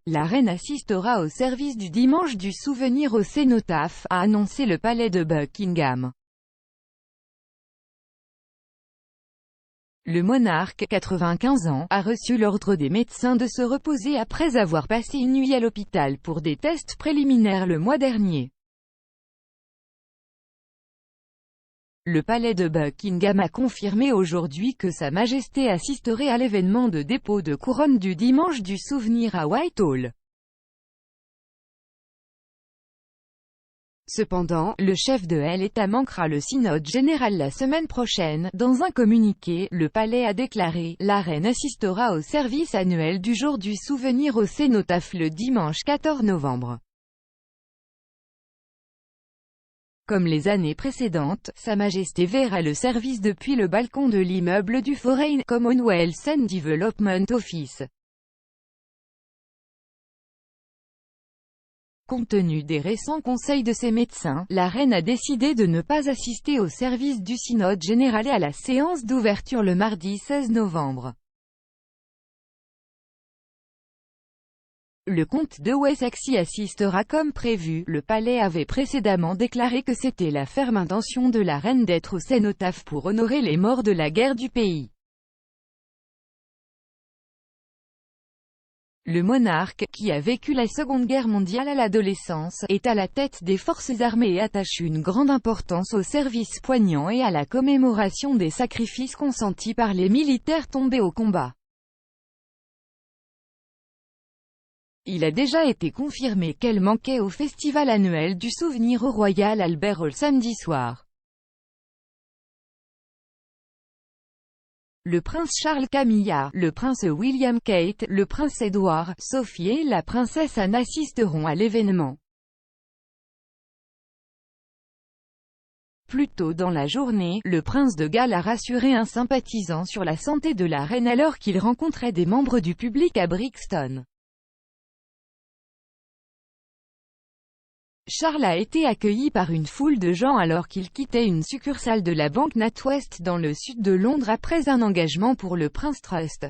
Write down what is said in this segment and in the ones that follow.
La reine assistera au service du dimanche du souvenir au cénotaphe, a annoncé le palais de Buckingham. Le monarque, 95 ans, a reçu l'ordre des médecins de se reposer après avoir passé une nuit à l'hôpital pour des tests préliminaires le mois dernier. Le palais de Buckingham a confirmé aujourd'hui que Sa Majesté assisterait à l'événement de dépôt de couronne du dimanche du souvenir à Whitehall. Cependant, le chef de l'État manquera le synode général la semaine prochaine. Dans un communiqué, le palais a déclaré « La reine assistera au service annuel du jour du souvenir au cénotaphe le dimanche 14 novembre. » Comme les années précédentes, Sa Majesté verra le service depuis le balcon de l'immeuble du Foreign, Commonwealth and Development Office. Compte tenu des récents conseils de ses médecins, la reine a décidé de ne pas assister au service du synode général et à la séance d'ouverture le mardi 16 novembre. Le comte de Wessex y assistera comme prévu. Le palais avait précédemment déclaré que c'était la ferme intention de la reine d'être au cénotaphe pour honorer les morts de la guerre du pays. Le monarque, qui a vécu la Seconde Guerre mondiale à l'adolescence, est à la tête des forces armées et attache une grande importance au service poignant et à la commémoration des sacrifices consentis par les militaires tombés au combat. Il a déjà été confirmé qu'elle manquait au festival annuel du souvenir au Royal Albert Hall samedi soir. Le prince Charles, Camilla, le prince William, Kate, le prince Édouard, Sophie et la princesse Anne assisteront à l'événement. Plus tôt dans la journée, le prince de Galles a rassuré un sympathisant sur la santé de la reine alors qu'il rencontrait des membres du public à Brixton. Charles a été accueilli par une foule de gens alors qu'il quittait une succursale de la banque NatWest dans le sud de Londres après un engagement pour le Prince Trust.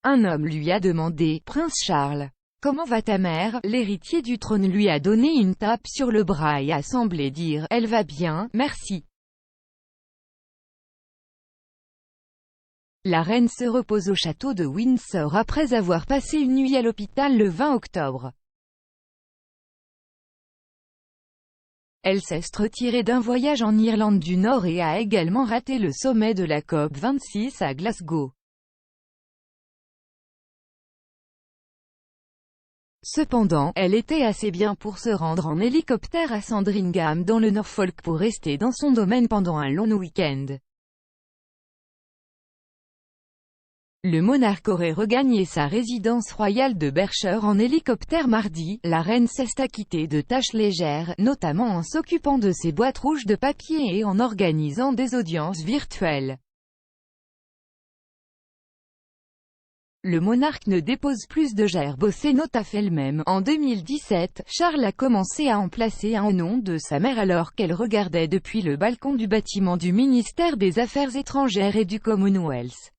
Un homme lui a demandé « Prince Charles, comment va ta mère ?» L'héritier du trône lui a donné une tape sur le bras et a semblé dire « Elle va bien, merci ». La reine se repose au château de Windsor après avoir passé une nuit à l'hôpital le 20 octobre. Elle s'est retirée d'un voyage en Irlande du Nord et a également raté le sommet de la COP26 à Glasgow. Cependant, elle était assez bien pour se rendre en hélicoptère à Sandringham dans le Norfolk pour rester dans son domaine pendant un long week-end. Le monarque aurait regagné sa résidence royale de Berkshire en hélicoptère mardi. La reine s'est acquittée de tâches légères, notamment en s'occupant de ses boîtes rouges de papier et en organisant des audiences virtuelles. Le monarque ne dépose plus de gerbes au cénotaphe elle-même. En 2017, Charles a commencé à en placer un au nom de sa mère alors qu'elle regardait depuis le balcon du bâtiment du ministère des Affaires étrangères et du Commonwealth.